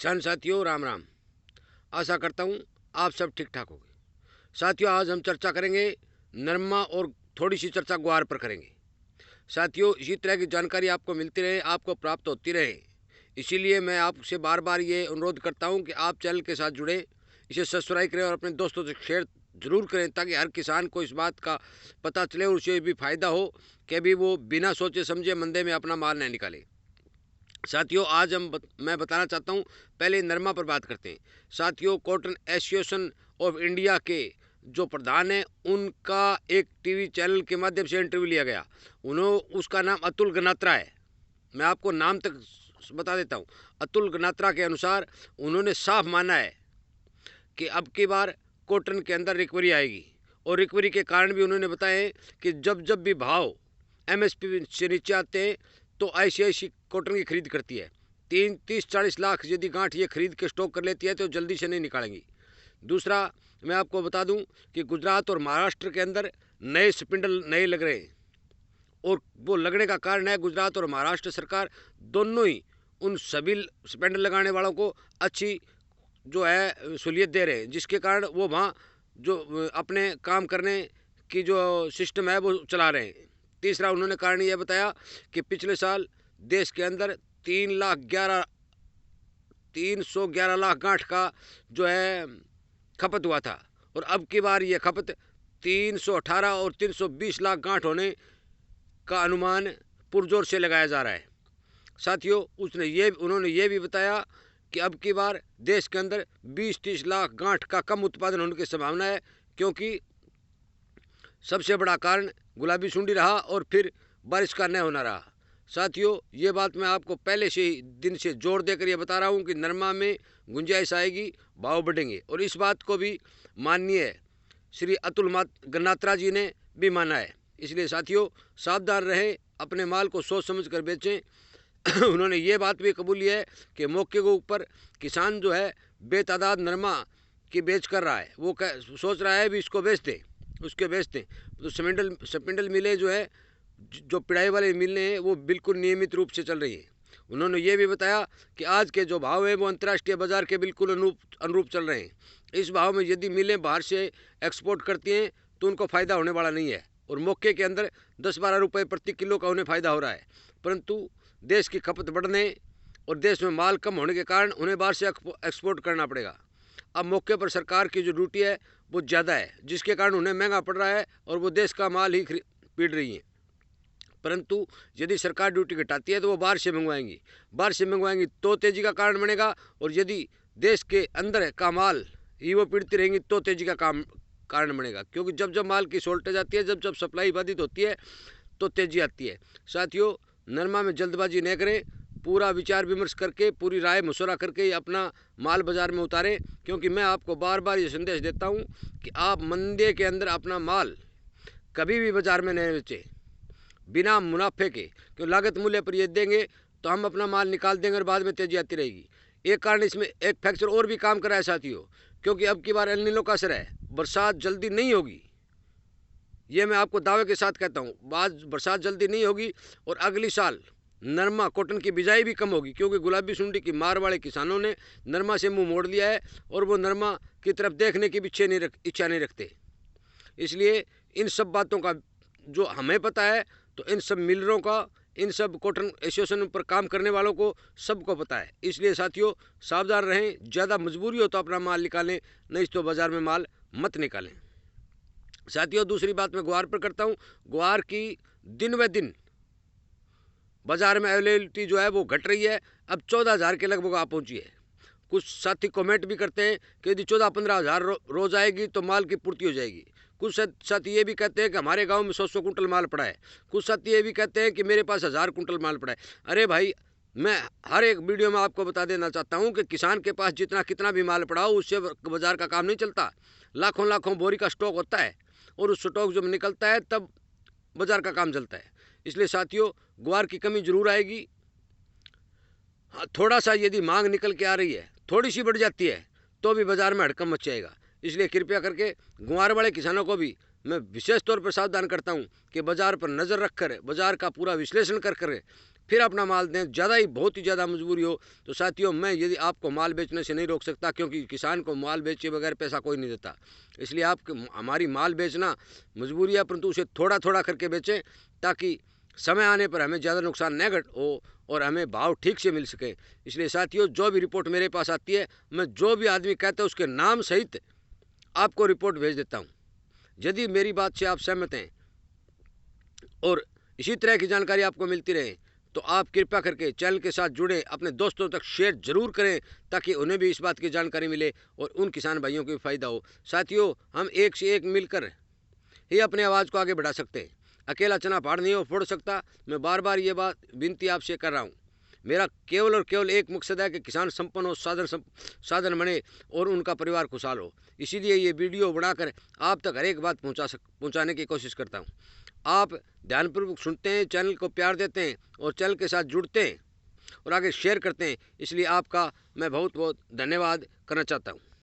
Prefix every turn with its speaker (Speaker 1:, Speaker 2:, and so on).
Speaker 1: किसान साथियों राम राम। आशा करता हूँ आप सब ठीक ठाक होंगे। साथियों आज हम चर्चा करेंगे नरमा और थोड़ी सी चर्चा ग्वार पर करेंगे। साथियों इसी तरह की जानकारी आपको मिलती रहे, आपको प्राप्त होती रहे, इसीलिए मैं आपसे बार बार ये अनुरोध करता हूँ कि आप चैनल के साथ जुड़ें, इसे सब्सक्राइब करें और अपने दोस्तों से शेयर ज़रूर करें ताकि हर किसान को इस बात का पता चले और उसे भी फ़ायदा हो कि भी वो बिना सोचे समझे मंदे में अपना माल न निकाले। साथियों आज मैं बताना चाहता हूँ, पहले नरमा पर बात करते हैं। साथियों कॉटन एसोसिएशन ऑफ इंडिया के जो प्रधान हैं उनका एक टीवी चैनल के माध्यम से इंटरव्यू लिया गया। उसका नाम अतुल गनात्रा है। मैं आपको नाम तक बता देता हूँ। अतुल गनात्रा के अनुसार उन्होंने साफ माना है कि अब की बार कॉटन के अंदर रिकवरी आएगी और रिकवरी के कारण भी उन्होंने बताए कि जब भी भाव एमएसपी से नीचे आते हैं तो आईसीआईसी कॉटन की खरीद करती है। 30-40 लाख यदि गांठ ये खरीद के स्टॉक कर लेती है तो जल्दी से नहीं निकालेंगी। दूसरा मैं आपको बता दूं कि गुजरात और महाराष्ट्र के अंदर नए स्पिंडल नए लग रहे हैं और वो लगने का कारण है गुजरात और महाराष्ट्र सरकार दोनों ही उन सभी स्पिंडल लगाने वालों को अच्छी जो है सहूलियत दे रहे हैं, जिसके कारण वो वहाँ जो अपने काम करने की जो सिस्टम है वो चला रहे हैं। तीसरा उन्होंने कारण यह बताया कि पिछले साल देश के अंदर 311 लाख गांठ का जो है खपत हुआ था और अब की बार ये खपत 318 और 320 लाख गांठ होने का अनुमान पुरजोर से लगाया जा रहा है। साथियों उन्होंने ये भी बताया कि अब की बार देश के अंदर 20-30 लाख गांठ का कम उत्पादन होने की संभावना है, क्योंकि सबसे बड़ा कारण गुलाबी सुंडी रहा और फिर बारिश का न होना रहा। साथियों ये बात मैं आपको पहले से ही दिन से जोर देकर ये बता रहा हूँ कि नरमा में गुंजाइश आएगी, भाव बढ़ेंगे और इस बात को भी माननीय श्री अतुल गन्नात्रा जी ने भी माना है। इसलिए साथियों सावधान रहें, अपने माल को सोच समझ कर बेचें। उन्होंने ये बात भी कबूली है कि मौके के ऊपर किसान जो है बेतादाद नरमा की बेच कर रहा है, वो सोच रहा है भी इसको बेच दें, उसके बेचते हैं। तो स्पिंडल मिलें जो है, जो पिड़ाई वाले मिलें हैं, वो बिल्कुल नियमित रूप से चल रही है। उन्होंने ये भी बताया कि आज के जो भाव है वो अंतर्राष्ट्रीय बाजार के बिल्कुल अनुरूप चल रहे हैं। इस भाव में यदि मिलें बाहर से एक्सपोर्ट करती हैं तो उनको फ़ायदा होने वाला नहीं है और मौके के अंदर 10-12 रुपये प्रति किलो का उन्हें फ़ायदा हो रहा है, परंतु देश की खपत बढ़ने और देश में माल कम होने के कारण उन्हें बाहर से एक्सपोर्ट करना पड़ेगा। अब मौके पर सरकार की जो ड्यूटी है वो ज़्यादा है, जिसके कारण उन्हें महंगा पड़ रहा है और वो देश का माल ही पीट रही है। परंतु यदि सरकार ड्यूटी घटाती है तो वो बाहर से मंगवाएंगी तो तेज़ी का कारण बनेगा, और यदि देश के अंदर का माल ही वो पीड़ती रहेंगी तो तेज़ी का कारण बनेगा, क्योंकि जब माल की शॉर्टेज आती है, जब सप्लाई बाधित होती है तो तेज़ी आती है। साथियों नरमा में जल्दबाजी न करें, पूरा विचार विमर्श करके पूरी राय मशवरा करके अपना माल बाज़ार में उतारें, क्योंकि मैं आपको बार बार ये संदेश देता हूँ कि आप मंदे के अंदर अपना माल कभी भी बाज़ार में नहीं बेचें बिना मुनाफे के, क्योंकि लागत मूल्य पर ये देंगे तो हम अपना माल निकाल देंगे और बाद में तेज़ी आती रहेगी। एक कारण इसमें एक फैक्टर और भी काम कर रहा है साथियों, क्योंकि अब की बार एल नीनो का असर है, बरसात जल्दी नहीं होगी, ये मैं आपको दावे के साथ कहता हूँ। बरसात जल्दी नहीं होगी और अगली साल नरमा कॉटन की बिजाई भी कम होगी, क्योंकि गुलाबी सुंडी की मार वाले किसानों ने नरमा से मुंह मोड़ लिया है और वो नरमा की तरफ देखने की भी इच्छा नहीं रखते। इसलिए इन सब बातों का जो हमें पता है तो इन सब मिलरों का, इन सब कॉटन एसोसिएशन पर काम करने वालों को सबको पता है। इसलिए साथियों सावधान रहें, ज़्यादा मजबूरी हो तो अपना माल निकालें, नहीं तो बाज़ार में माल मत निकालें। साथियों दूसरी बात मैं ग्वार पर करता हूँ। ग्वार की दिन ब दिन बाज़ार में अवेलेबिलिटी जो है वो घट रही है, अब 14,000 के लगभग आ पहुँची है। कुछ साथी कमेंट भी करते हैं कि यदि 14-15 हज़ार रोज़ आएगी तो माल की पूर्ति हो जाएगी। कुछ साथी ये भी कहते हैं कि हमारे गांव में 100 कुंटल माल पड़ा है। कुछ साथी ये भी कहते हैं कि मेरे पास 1000 कुंटल माल पड़ा है। अरे भाई, मैं हर एक वीडियो में आपको बता देना चाहता हूं कि किसान के पास कितना भी माल पड़ा हो उससे बाजार का काम नहीं चलता। लाखों बोरी का स्टॉक होता है और उस स्टॉक जब निकलता है तब बाजार का काम चलता है। इसलिए साथियों ग्वार की कमी जरूर आएगी। थोड़ा सा यदि मांग निकल के आ रही है, थोड़ी सी बढ़ जाती है तो भी बाज़ार में हड़कंप मच जाएगा। इसलिए कृपया करके ग्वार वाले किसानों को भी मैं विशेष तौर पर सावधान करता हूँ कि बाज़ार पर नज़र रख कर, बाज़ार का पूरा विश्लेषण कर फिर अपना माल दें। ज़्यादा ही बहुत ही ज़्यादा मजबूरी हो तो साथियों, मैं यदि आपको माल बेचने से नहीं रोक सकता, क्योंकि किसान को माल बेचे बगैर पैसा कोई नहीं देता। इसलिए आप हमारी माल बेचना मजबूरी है, परंतु उसे थोड़ा थोड़ा करके बेचें ताकि समय आने पर हमें ज़्यादा नुकसान न घट हो और हमें भाव ठीक से मिल सके। इसलिए साथियों, जो भी रिपोर्ट मेरे पास आती है, मैं जो भी आदमी कहता है उसके नाम सहित आपको रिपोर्ट भेज देता हूँ। यदि मेरी बात से आप सहमत हैं और इसी तरह की जानकारी आपको मिलती रहे तो आप कृपया करके चैनल के साथ जुड़ें, अपने दोस्तों तक शेयर जरूर करें ताकि उन्हें भी इस बात की जानकारी मिले और उन किसान भाइयों को भी फ़ायदा हो। साथियों, हम एक से एक मिलकर ही अपनी आवाज़ को आगे बढ़ा सकते हैं। अकेला चना पहाड़ नहीं हो फोड़ सकता। मैं बार बार ये बात विनती आपसे कर रहा हूँ। मेरा केवल और केवल एक मकसद है कि किसान संपन्न हो, साधन बने और उनका परिवार खुशहाल हो। इसीलिए ये वीडियो बनाकर आप तक हर एक बात पहुँचाने की कोशिश करता हूँ। आप ध्यानपूर्वक सुनते हैं, चैनल को प्यार देते हैं और चैनल के साथ जुड़ते हैं और आगे शेयर करते हैं, इसलिए आपका मैं बहुत बहुत धन्यवाद करना चाहता हूँ।